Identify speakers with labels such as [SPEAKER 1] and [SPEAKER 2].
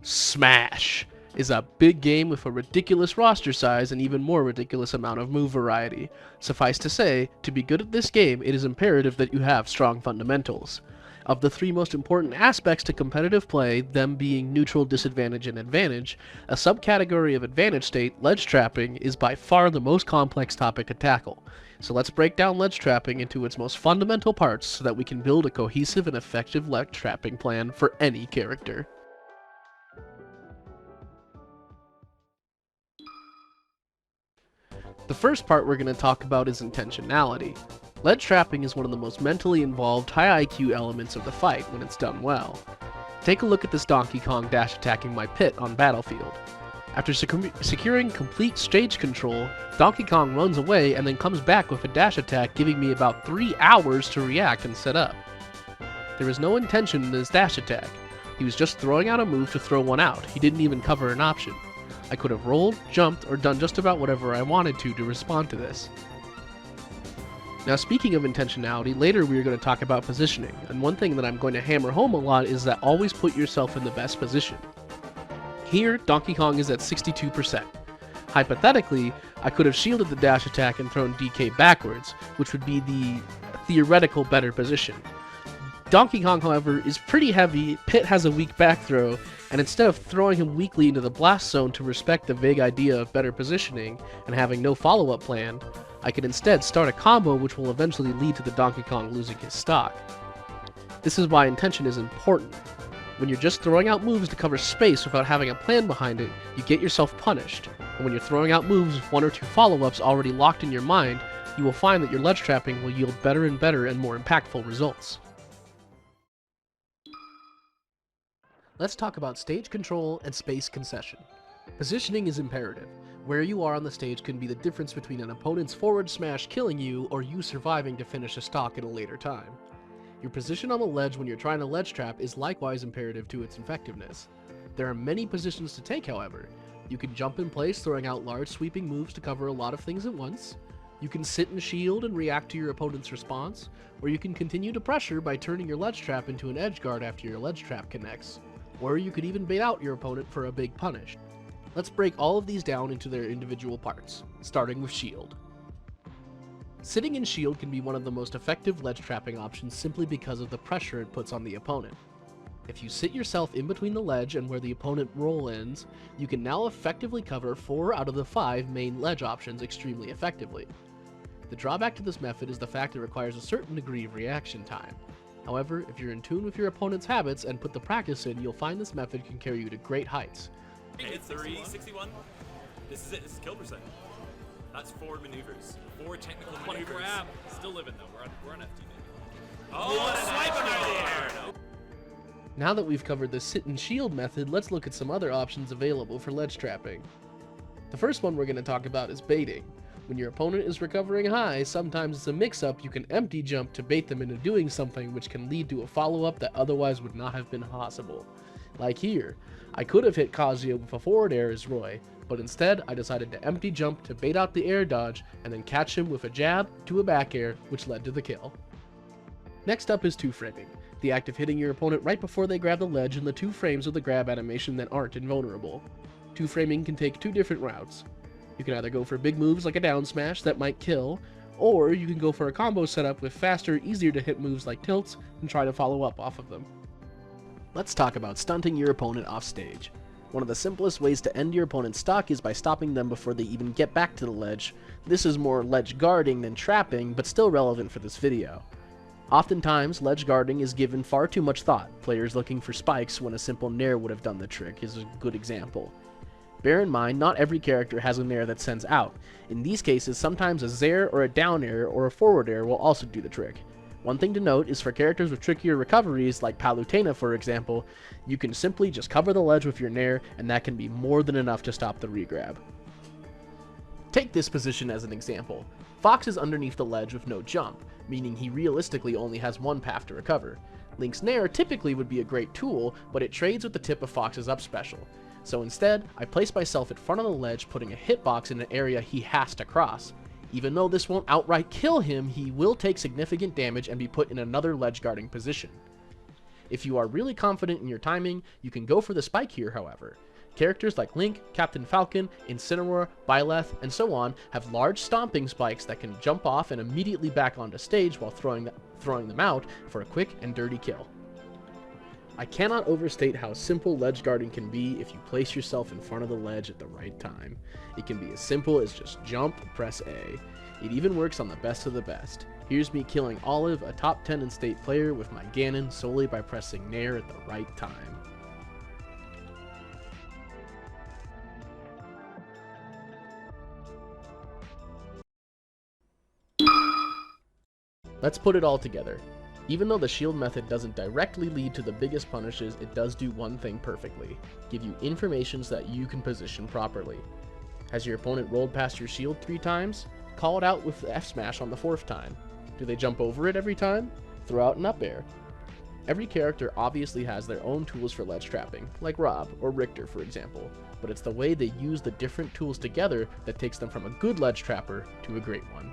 [SPEAKER 1] Smash is a big game with a ridiculous roster size and even more ridiculous amount of move variety. Suffice to say, to be good at this game, it is imperative that you have strong fundamentals. Of the three most important aspects to competitive play, them being neutral, disadvantage, and advantage, a subcategory of advantage state, ledge trapping, is by far the most complex topic to tackle. So let's break down ledge trapping into its most fundamental parts so that we can build a cohesive and effective ledge trapping plan for any character. The first part we're going to talk about is intentionality. Ledge trapping is one of the most mentally involved, high IQ elements of the fight when it's done well. Take a look at this Donkey Kong dash attacking my pit on Battlefield. After securing complete stage control, Donkey Kong runs away and then comes back with a dash attack, giving me about 3 hours to react and set up. There was no intention in his dash attack. He was just throwing out a move to throw one out. He didn't even cover an option. I could have rolled, jumped, or done just about whatever I wanted to respond to this. Now, speaking of intentionality, later we are going to talk about positioning, and one thing that I'm going to hammer home a lot is that always put yourself in the best position. Here, Donkey Kong is at 62%. Hypothetically, I could have shielded the dash attack and thrown DK backwards, which would be the theoretical better position. Donkey Kong, however, is pretty heavy, Pit has a weak back throw, and instead of throwing him weakly into the blast zone to respect the vague idea of better positioning and having no follow-up plan, I could instead start a combo which will eventually lead to the Donkey Kong losing his stock. This is why intention is important. When you're just throwing out moves to cover space without having a plan behind it, you get yourself punished. And when you're throwing out moves with 1 or 2 follow-ups already locked in your mind, you will find that your ledge trapping will yield better and more impactful results. Let's talk about stage control and space concession. Positioning is imperative. Where you are on the stage can be the difference between an opponent's forward smash killing you or you surviving to finish a stock at a later time. Your position on the ledge when you're trying to ledge trap is likewise imperative to its effectiveness. There are many positions to take, however. You can jump in place throwing out large sweeping moves to cover a lot of things at once. You can sit and shield and react to your opponent's response, or you can continue to pressure by turning your ledge trap into an edge guard after your ledge trap connects. Or you could even bait out your opponent for a big punish. Let's break all of these down into their individual parts, starting with shield. Sitting in shield can be one of the most effective ledge trapping options simply because of the pressure it puts on the opponent. If you sit yourself in between the ledge and where the opponent roll ends, you can now effectively cover 4 out of the 5 main ledge options extremely effectively. The drawback to this method is the fact it requires a certain degree of reaction time. However, if you're in tune with your opponent's habits and put the practice in, you'll find this method can carry you to great heights.
[SPEAKER 2] Hit 361. This is it. This is kill percent. That's 4 maneuvers. 4 technical maneuvers. What a grab. Still living though. We're on FT maybe. Oh, snipe him out of the air. No.
[SPEAKER 1] Now that we've covered the sit and shield method, let's look at some other options available for ledge trapping. The first one we're going to talk about is baiting. When your opponent is recovering high, sometimes it's a mix-up, you can empty jump to bait them into doing something which can lead to a follow-up that otherwise would not have been possible. Like here, I could have hit Kazuya with a forward air as Roy, but instead I decided to empty jump to bait out the air dodge and then catch him with a jab to a back air, which led to the kill. Next up is 2-framing, the act of hitting your opponent right before they grab the ledge in the 2 frames of the grab animation that aren't invulnerable. 2-framing can take 2 different routes. You can either go for big moves like a down smash that might kill, or you can go for a combo setup with faster, easier to hit moves like tilts and try to follow up off of them. Let's talk about stunting your opponent off stage. One of the simplest ways to end your opponent's stock is by stopping them before they even get back to the ledge. This is more ledge guarding than trapping, but still relevant for this video. Oftentimes, ledge guarding is given far too much thought. Players looking for spikes when a simple nair would have done the trick is a good example. Bear in mind, not every character has a nair that sends out. In these cases, sometimes a zair or a down air or a forward air will also do the trick. One thing to note is for characters with trickier recoveries, like Palutena for example, you can simply just cover the ledge with your nair, and that can be more than enough to stop the regrab. Take this position as an example. Fox is underneath the ledge with no jump, meaning he realistically only has one path to recover. Link's nair typically would be a great tool, but it trades with the tip of Fox's up special. So instead, I place myself in front of the ledge, putting a hitbox in an area he has to cross. Even though this won't outright kill him, he will take significant damage and be put in another ledge guarding position. If you are really confident in your timing, you can go for the spike here, however. Characters like Link, Captain Falcon, Incineroar, Byleth, and so on have large stomping spikes that can jump off and immediately back onto stage while throwing them out for a quick and dirty kill. I cannot overstate how simple ledge guarding can be if you place yourself in front of the ledge at the right time. It can be as simple as just jump, press A. It even works on the best of the best. Here's me killing Olive, a top 10 in state player, with my Ganon solely by pressing Nair at the right time. Let's put it all together. Even though the shield method doesn't directly lead to the biggest punishes, it does do one thing perfectly: give you information so that you can position properly. Has your opponent rolled past your shield 3 times? Call it out with the F smash on the 4th time. Do they jump over it every time? Throw out an up air. Every character obviously has their own tools for ledge trapping, like Rob or Richter for example, but it's the way they use the different tools together that takes them from a good ledge trapper to a great one.